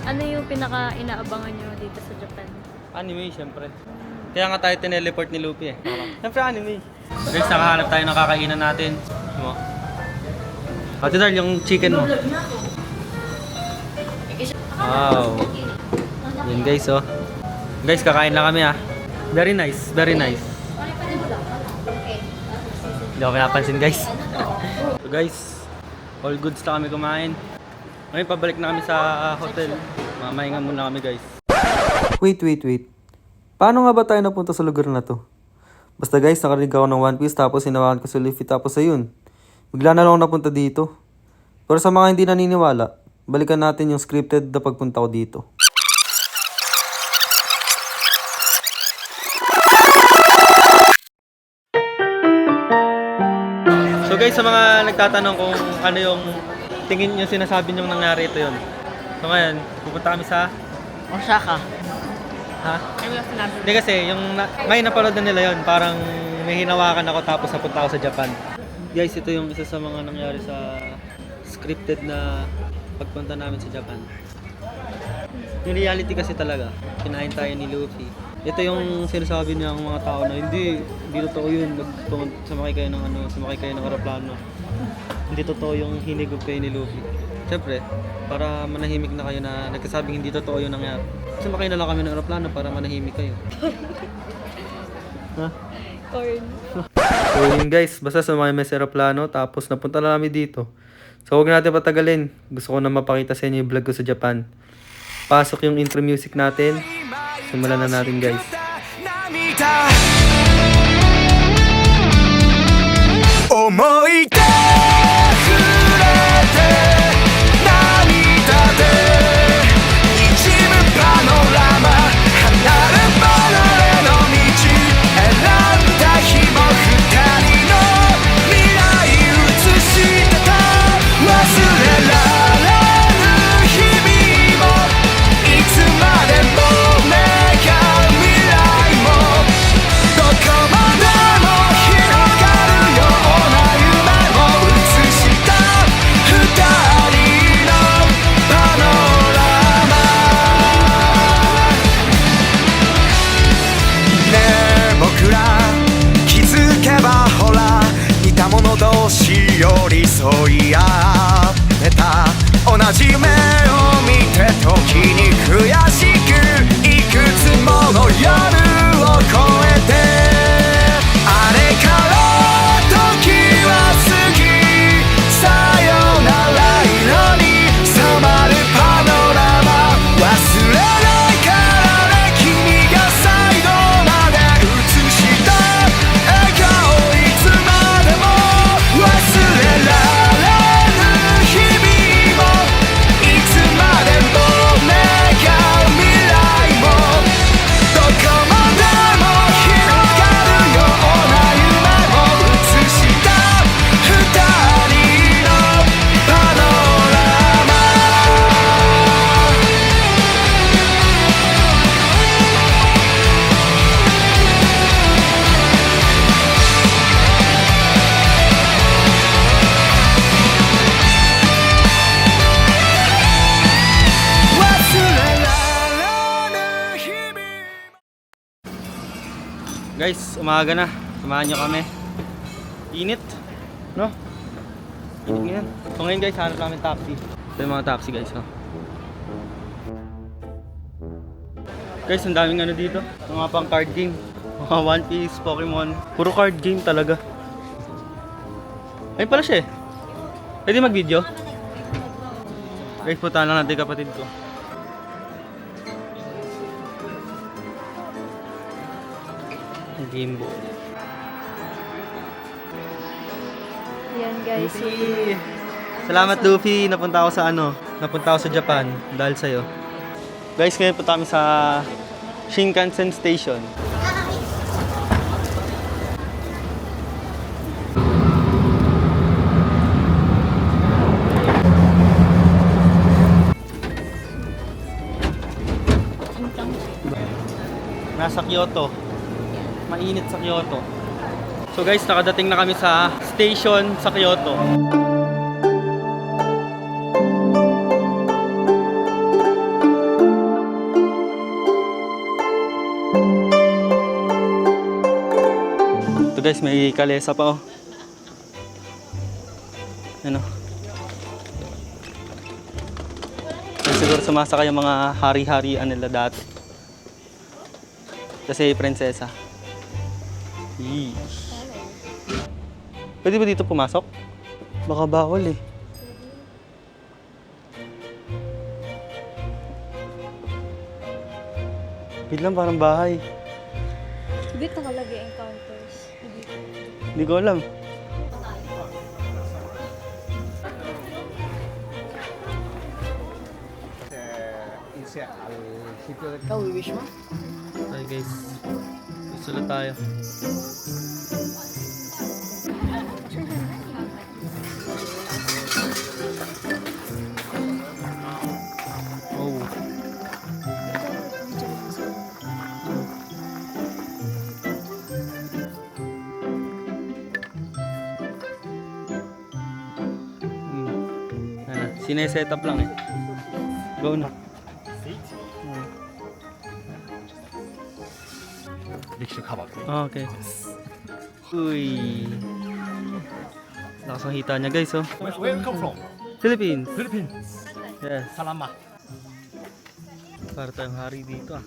Ano yung pinaka-inaabangan nyo dito sa Japan? Anime, syempre. Kaya nga tayo tineleport ni Luffy eh. Syempre anime. Guys, nakahanap tayo ng kakainan natin. Mo. Ate Darl, yung chicken mo. Wow. Yun guys, oh. Guys, kakain lang kami ah. Very nice, very nice. Hindi ako pinapansin guys. So guys, all goods na kami kumain. Ngayon, pabalik na kami sa hotel. Mamahinga muna kami guys. Wait. Paano nga ba tayo napunta sa lugar na to? Basta guys, nakarinig ako ng One Piece tapos hinawakan ko si Luffy tapos ayun. Bigla na lang ako napunta dito. Pero sa mga hindi naniniwala, balikan natin yung scripted na pagpunta ko dito. So guys, sa mga nagtatanong kung ano yung tingin nyo sinasabi nyo nangyari ito yun. So ngayon, pupunta kami sa Osaka. ha? Hindi kasi, may napanood na nila yun. Parang may hinawakan ako tapos napunta ako sa Japan. Guys, ito yung isa sa mga nangyari sa scripted na pagpunta namin sa Japan. Yung reality kasi talaga, kinain tayo ni Luffy. Ito yung sinasabi niya ng mga tao na hindi totoo yun. Sumakay kayo ng aeroplano. Hindi totoo yung hinigop kayo ni Luffy. Siyempre, para manahimik na kayo na nagkasabing hindi totoo yung nangyari. Sumakay na lang kami ng aeroplano para manahimik kayo. Ha? Corn. So yun guys, basta sumakay may sa aeroplano tapos napunta na namin dito. So huwag natin patagalin. Gusto ko na mapakita sa inyo yung vlog ko sa Japan. Pasok yung intro music natin. Simulan na natin guys. 思い出溢れて涙で一部パノラマ離れ離れの道選んだ日も二人の未来映してた忘れられぬ日々もいつまでも願う未来もどこまでも広がるような夢を映した二人のパノラマねえ僕ら気づけばほら似た者同士寄り添い合ってた同じ目を見て時に悔しくいくつもの夜を越えてあれから時は過ぎさよなら色に染まるパノラマ忘れないからね君が最後まで映した笑顔いつまでも忘れられぬ日々もいつまでも願う未来もどこまでも広がるような夢を映した二人のパノラマ忘れられぬ日々 Guys, umaga na. Samahan nyo kami. Init. No? Init ngayon. So ngayon guys, hanap namin taxi. Ito yung mga taxi guys. No? Guys, ang daming ano dito. Mga pang card game. Mga One Piece, Pokemon. Puro card game talaga. Ayun pala siya eh. Pwede mag-video? Guys, puntahan lang natin kapatid ko. Game boy. Yan guys. Salamat Luffy, napunta ako sa Japan dahil sa'yo. Guys, ngayon punta kami sa Shinkansen Station. Nasa Kyoto. Mainit sa Kyoto. So guys, nakadating na kami sa station sa Kyoto. guys, may kalesa pa oh. Ano? Yan siguro sumasakay yung mga hari-harian nila dati. Kasi prinsesa. Yeesh. Pwede ba dito pumasok? Baka bawal eh. Biglang parang bahay. Dito nakalagay encounters. Hindi ko alam. Hi guys. Susulat tayo. Oh. Sineset up lang eh. Go na. Okay. Uy. Lakas ang hita niya guys oh. Where you come from? Philippines. Philippines. Yes. Salamat. Para tayong hari dito ah.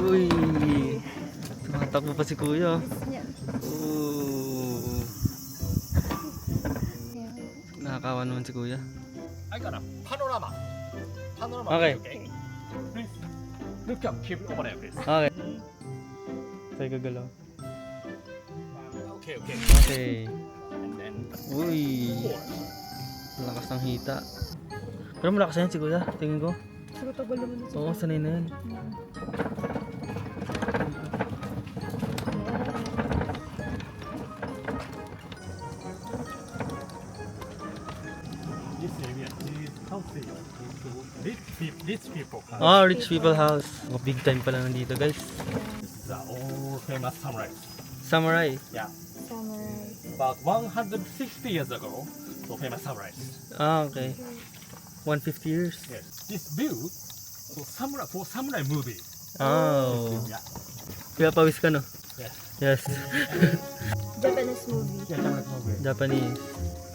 Uy. Tumatakbo pa si kuya. Oh. Nakakawa naman si kuya. I got a panorama. Panorama. Okay. Please look up. Keep it over there, please. Okay. Tayo gagalaw. Okay, okay. Okay. And then Uy. Lakas ng hita. Pero malakas yan si kuya. Tingin ko. Siguro tagal naman na Oo, sanay na yan. this area is healthy. Rich people. Oh, rich people house. Oh, big time pala nandito guys. This is all famous samurai. Samurai. Yeah. Samurai. About 160 years ago, so famous samurais. Ah, okay. 150 years. Yes. This built so samurai for samurai movie. Oh. Yeah. Kaya pawis ka no? Yes. Yes. Japanese movie. Yeah, samurai movie. Japanese.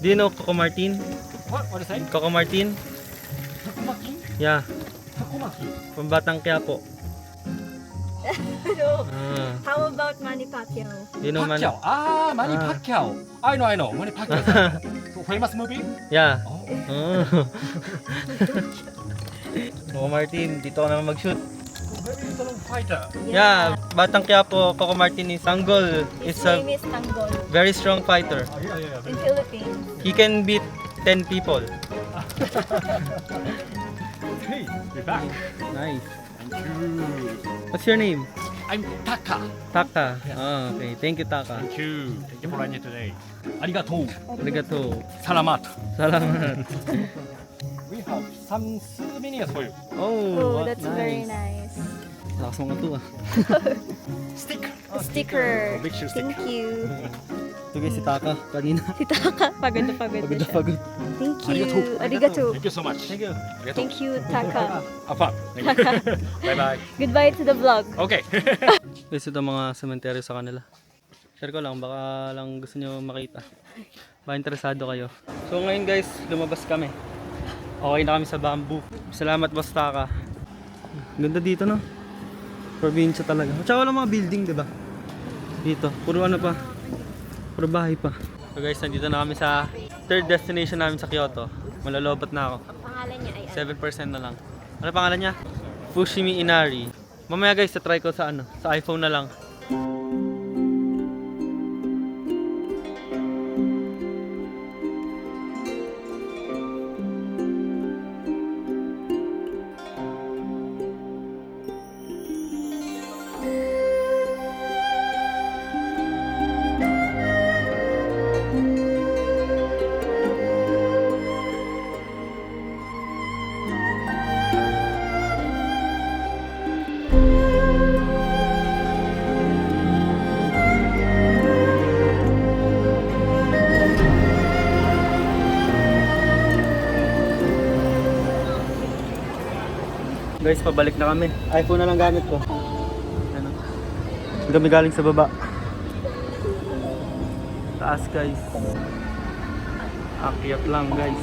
Do you know Coco Martin? What is it? Coco Martin? Takomaki? Yeah. Takomaki. Pambatang Quiapo. No. Ah. How about Manny Pacquiao? Do you know man? Pacquiao. Ah, Manny Ah. Pacquiao. I know. Manny Pacquiao. So famous movie? Yeah. Oh. Oh. Coco Martin, dito ka naman mag-shoot. So very strong fighter. Yeah, Batang Quiapo, Coco Martin is Tanggol. His Is a name is Tanggol very strong fighter. Oh, yeah. in Philippines. He can beat 10 people. Hey, we're back. Nice. Thank you. What's your name? I'm Taka. Taka. Ah, okay. Thank you, Taka. Thank you. Thank you for running today. Arigatou. Arigato. Salamat. Salamat. We have some souvenirs for you. Oh, what that's very nice. Lakas mga to ah. Sticker. Sticker. Picture sticker. Thank you. Ito guys si Taka. Kanina. Si Taka, pagod na Pagod na siya. pagod. Thank you. Arigato. Arigato. Thank you so much. Thank you. Arigatou. Thank you, Taka. Have fun. Thank you. Bye-bye. Goodbye to the vlog. Okay. Guys, ito mga sementeryo sa kanila. Share ko lang, baka lang gusto nyo makita. Baka interesado kayo. So ngayon guys, lumabas kami. Okay na kami sa bamboo. Salamat Boss Taka. Ganda dito no? Probinsya talaga. Tsaka wala mga building, di ba? Dito, puro ano pa. Puro bahay pa. So guys, nandito na kami sa third destination namin sa Kyoto. Malalobat na ako. Pangalan niya ay 7% na lang. Ano pangalan niya? Fushimi Inari. Mamaya guys, try ko sa sa iPhone na lang. Guys, pabalik na kami. iPhone na lang gamit ko. Ano? Hindi kami galing sa baba. Taas guys. Akyat lang guys.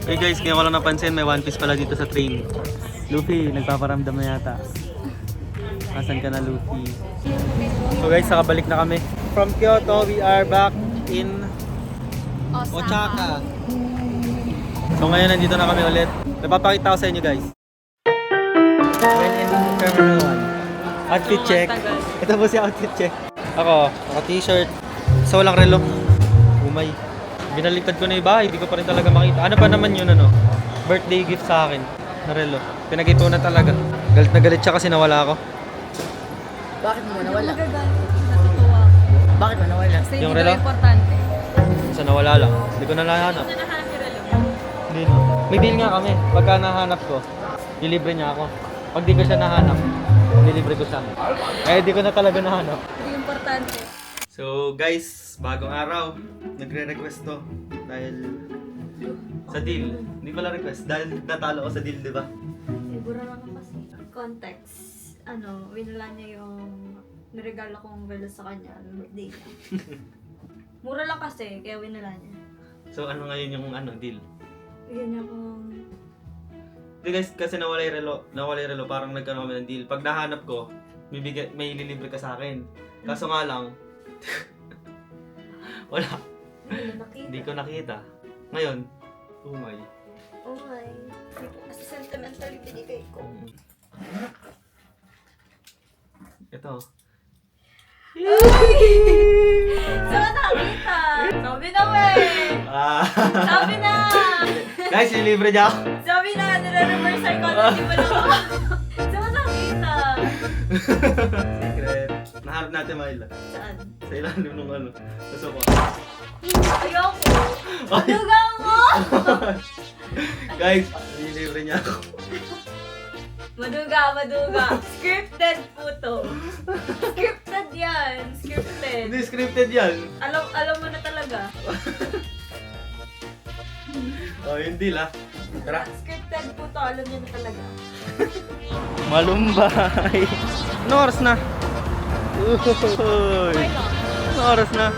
Hey guys, kaya ko lang napansin, may One Piece pala dito sa train. Luffy, nagpaparamdam na yata. Asan ka na, Luffy? So guys, nakabalik na kami. From Kyoto, we are back in Osaka. So ngayon, nandito na kami ulit. Napapakita ko sa inyo guys. When in Terminal 1. Outfit check. Ito po si outfit check. Ako, naka-t-shirt. So walang relo. Umay. Binaliktad ko na yung bahay, hindi ko pa rin talaga makita. Ano pa naman yun, ano? Birthday gift sa akin. Na relo. Pinag-ipunan talaga. Galit na galit siya kasi nawala ako. Bakit mo nawala? Natutuwa. Bakit mo nawala? Kasi Yung hindi relo? daw importante. Kasi nawala lang. Hindi ko na nahanap. Ano nahanap yung relo? Hindi no. May deal nga kami. Pagka nahanap ko, dilibre niya ako. Pag di ko siya nahanap, dilibre ko siya. Eh, di ko na talaga nahanap. Hindi importante. So guys, bagong araw, nagre-request to dahil sa deal. Hindi pala request, dahil natalo ko sa deal, di ba? Siguro lang ako kasi. Context. Ano, winala niya yung niregalo kong relo sa kanya. Birthday niya. Mura lang kasi, kaya winala niya. So ano ngayon yung ano, deal? Bigyan niya akong... Hindi guys, kasi nawala yung relo, parang nagkaroon kami ng deal. Pag nahanap ko, may ililibre ka sa akin. Kaso nga lang, wala. Hindi ko nakita. Ngayon, umay. Oh my. As sentimentally binigay ko. Ito. Saan nakita? Sabi na eh! Sabi na! Guys, ililibre niya ako. Sabi na, nire-reverse psychology pa lang ako. Saan nakita? Secret. Naharap natin, Myla. Saan? Sa ilalim ng ano. Sa sofa. Ayoko! Maduga mo! Guys, ililibre niya ako. Maduga. Scripted po to. Scripted yan. Scripted. Hindi scripted yan. Alam mo na talaga. Oh, yung deal ah. Tara. Scripted po to. Alam niyo na talaga. Malumbay. Ano oras na? Uy. Oh my God. Ano oras na?